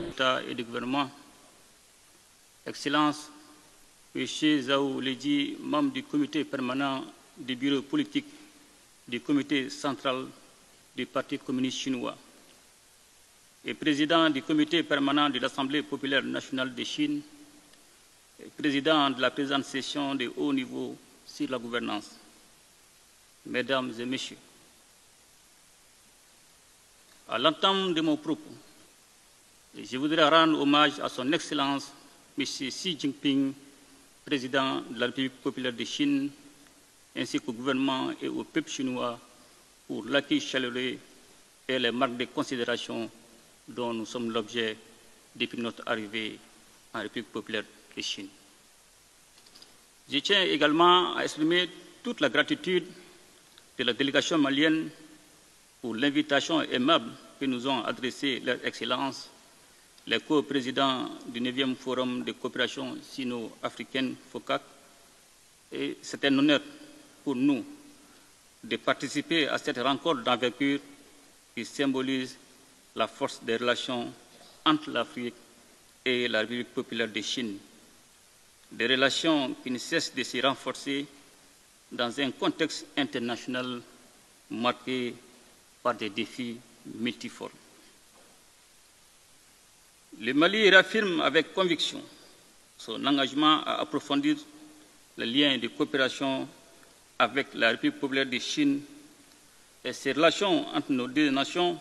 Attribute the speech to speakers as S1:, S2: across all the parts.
S1: État et du gouvernement, Excellences, M. Zhao Leji, membre du comité permanent du bureau politique du comité central du Parti communiste chinois et président du comité permanent de l'Assemblée populaire nationale de Chine et président de la présente session de haut niveau sur la gouvernance. Mesdames et Messieurs, à l'entame de mon propos, je voudrais rendre hommage à son Excellence M. Xi Jinping, président de la République populaire de Chine, ainsi qu'au gouvernement et au peuple chinois pour l'accueil chaleureux et les marques de considération dont nous sommes l'objet depuis notre arrivée en République populaire de Chine. Je tiens également à exprimer toute la gratitude de la délégation malienne pour l'invitation aimable que nous ont adressée leur Excellence, les co-présidents du 9e Forum de coopération sino-africaine FOCAC. Et c'est un honneur pour nous de participer à cette rencontre d'envergure qui symbolise la force des relations entre l'Afrique et la République populaire de Chine. Des relations qui ne cessent de se renforcer dans un contexte international marqué par des défis multiformes. Le Mali réaffirme avec conviction son engagement à approfondir les liens de coopération avec la République populaire de Chine et ces relations entre nos deux nations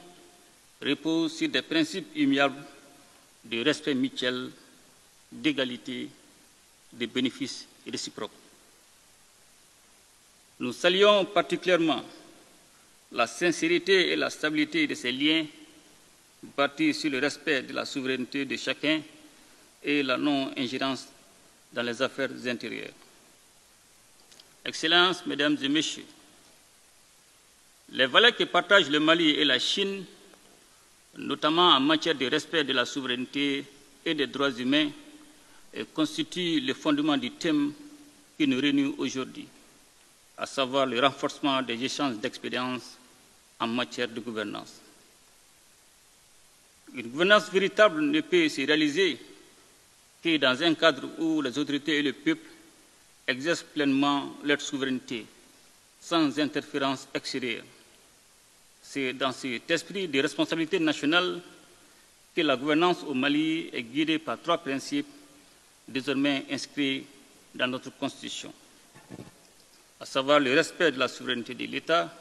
S1: reposent sur des principes immuables de respect mutuel, d'égalité, de bénéfices réciproques. Nous saluons particulièrement la sincérité et la stabilité de ces liens bâtis sur le respect de la souveraineté de chacun et la non-ingérence dans les affaires intérieures. Excellences, Mesdames et Messieurs, les valeurs que partagent le Mali et la Chine, notamment en matière de respect de la souveraineté et des droits humains, constituent le fondement du thème qui nous réunit aujourd'hui, à savoir le renforcement des échanges d'expériences en matière de gouvernance. Une gouvernance véritable ne peut se réaliser que dans un cadre où les autorités et le peuple exercent pleinement leur souveraineté, sans interférence extérieure. C'est dans cet esprit de responsabilité nationale que la gouvernance au Mali est guidée par trois principes désormais inscrits dans notre Constitution, à savoir le respect de la souveraineté de l'État,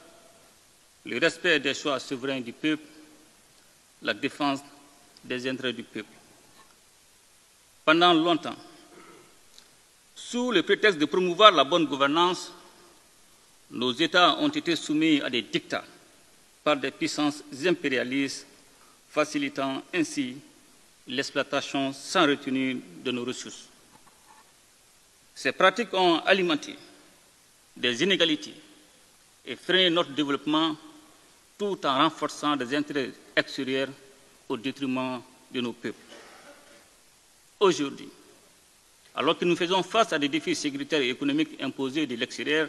S1: le respect des choix souverains du peuple, la défense des intérêts du peuple. Pendant longtemps, sous le prétexte de promouvoir la bonne gouvernance, nos États ont été soumis à des dictats par des puissances impérialistes, facilitant ainsi l'exploitation sans retenue de nos ressources. Ces pratiques ont alimenté des inégalités et freiné notre développement tout en renforçant des intérêts extérieurs au détriment de nos peuples. Aujourd'hui, alors que nous faisons face à des défis sécuritaires et économiques imposés de l'extérieur,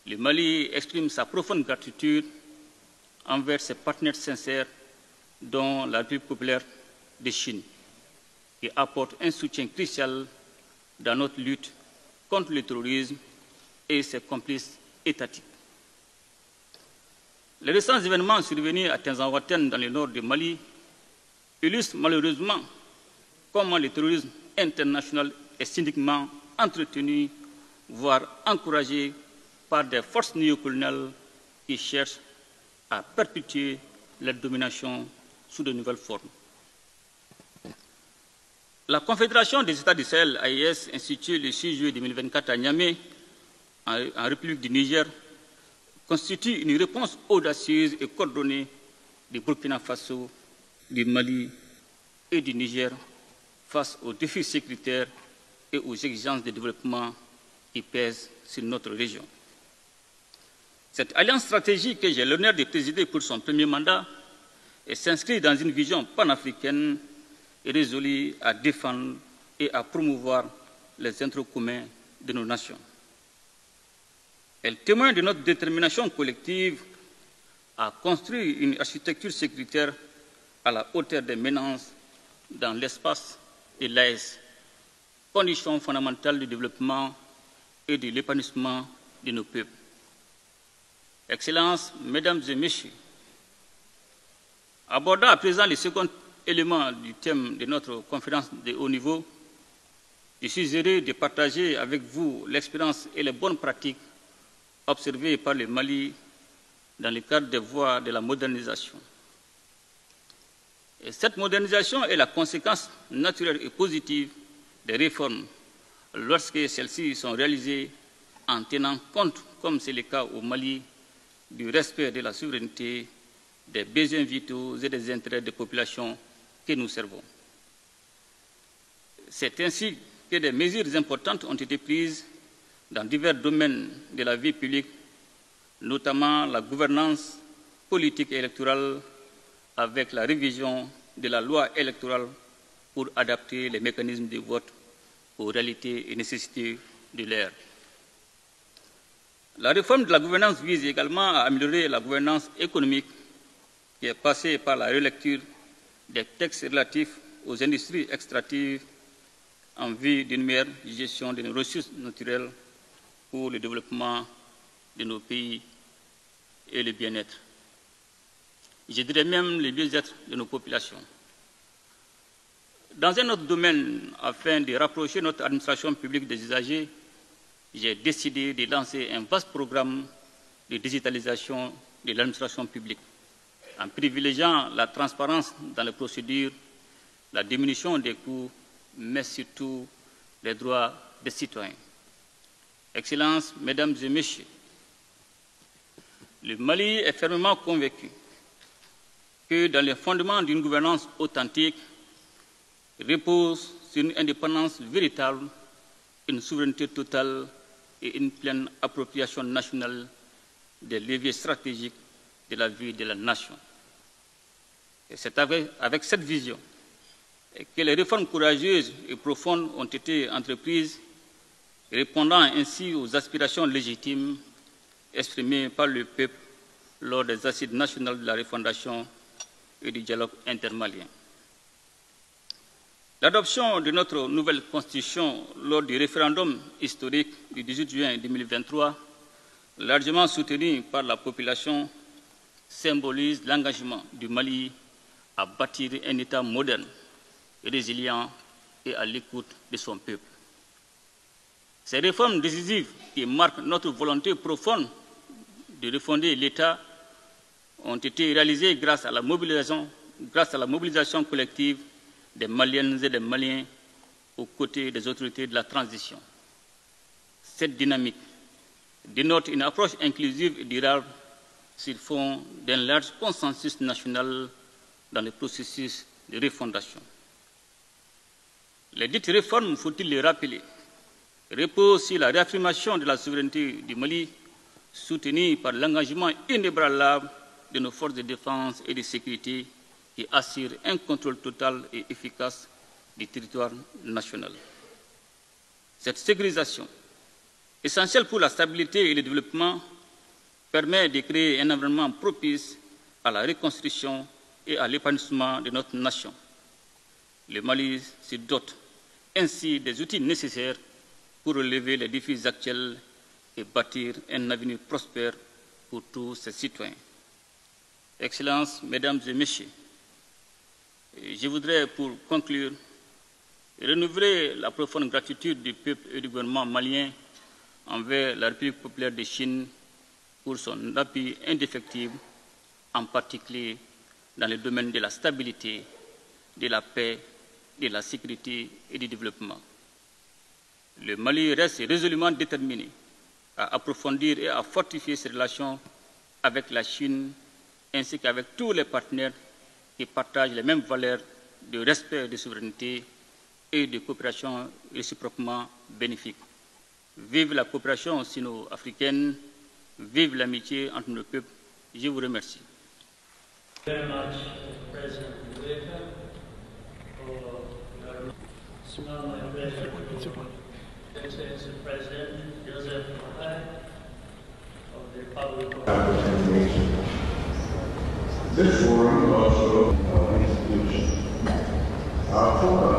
S1: le Mali exprime sa profonde gratitude envers ses partenaires sincères, dont la République populaire de Chine, qui apporte un soutien crucial dans notre lutte contre le terrorisme et ses complices étatiques. Les récents événements survenus à Tinzawatène dans le nord du Mali illustrent malheureusement comment le terrorisme international est cyniquement entretenu, voire encouragé par des forces néocoloniales qui cherchent à perpétuer leur domination sous de nouvelles formes. La Confédération des États du Sahel, AES, instituée le 6 juillet 2024 à Niamey, en République du Niger, constitue une réponse audacieuse et coordonnée du Burkina Faso, du Mali et du Niger face aux défis sécuritaires et aux exigences de développement qui pèsent sur notre région. Cette alliance stratégique que j'ai l'honneur de présider pour son premier mandat s'inscrit dans une vision panafricaine et résolue à défendre et à promouvoir les intérêts communs de nos nations. Elle témoigne de notre détermination collective à construire une architecture sécuritaire à la hauteur des menaces dans l'espace de l'AES, condition fondamentale du développement et de l'épanouissement de nos peuples. Excellences, Mesdames et Messieurs, abordant à présent le second élément du thème de notre conférence de haut niveau, je suis heureux de partager avec vous l'expérience et les bonnes pratiques observées par le Mali dans le cadre des voies de la modernisation. Et cette modernisation est la conséquence naturelle et positive des réformes lorsque celles-ci sont réalisées en tenant compte, comme c'est le cas au Mali, du respect de la souveraineté, des besoins vitaux et des intérêts des populations que nous servons. C'est ainsi que des mesures importantes ont été prises dans divers domaines de la vie publique, notamment la gouvernance politique et électorale, avec la révision de la loi électorale pour adapter les mécanismes de vote aux réalités et nécessités de l'ère. La réforme de la gouvernance vise également à améliorer la gouvernance économique, qui est passée par la relecture des textes relatifs aux industries extractives en vue d'une meilleure gestion de nos ressources naturelles pour le développement de nos pays et le bien-être. Je dirais même le bien-être de nos populations. Dans un autre domaine, afin de rapprocher notre administration publique des usagers, j'ai décidé de lancer un vaste programme de digitalisation de l'administration publique, en privilégiant la transparence dans les procédures, la diminution des coûts, mais surtout les droits des citoyens. Excellences, Mesdames et Messieurs, le Mali est fermement convaincu que dans les fondements d'une gouvernance authentique repose sur une indépendance véritable, une souveraineté totale et une pleine appropriation nationale des leviers stratégiques de la vie de la nation. Et c'est avec cette vision que les réformes courageuses et profondes ont été entreprises, répondant ainsi aux aspirations légitimes exprimées par le peuple lors des assises nationales de la refondation et du dialogue intermalien. L'adoption de notre nouvelle constitution lors du référendum historique du 18 juin 2023, largement soutenu par la population, symbolise l'engagement du Mali à bâtir un État moderne, résilient et à l'écoute de son peuple. Ces réformes décisives qui marquent notre volonté profonde de refonder l'État ont été réalisées grâce à la mobilisation collective des Maliennes et des Maliens aux côtés des autorités de la transition. Cette dynamique dénote une approche inclusive et durable sur fond d'un large consensus national dans le processus de refondation. Les dites réformes, faut-il le rappeler, reposent sur la réaffirmation de la souveraineté du Mali, soutenue par l'engagement inébranlable de nos forces de défense et de sécurité qui assurent un contrôle total et efficace du territoire national. Cette sécurisation, essentielle pour la stabilité et le développement, permet de créer un environnement propice à la reconstruction et à l'épanouissement de notre nation. Le Mali se dote ainsi des outils nécessaires pour relever les défis actuels et bâtir un avenir prospère pour tous ses citoyens. Excellences, Mesdames et Messieurs, je voudrais, pour conclure, renouveler la profonde gratitude du peuple et du gouvernement malien envers la République populaire de Chine pour son appui indéfectible, en particulier dans le domaine de la stabilité, de la paix, de la sécurité et du développement. Le Mali reste résolument déterminé à approfondir et à fortifier ses relations avec la Chine ainsi qu'avec tous les partenaires qui partagent les mêmes valeurs de respect de souveraineté et de coopération réciproquement bénéfique. Vive la coopération sino-africaine, vive l'amitié entre nos peuples. Je vous remercie.
S2: Very much, President Mbeka, for your small my pleasure to Excellency President Joseph Makai of the Republic of
S3: This forum also institution After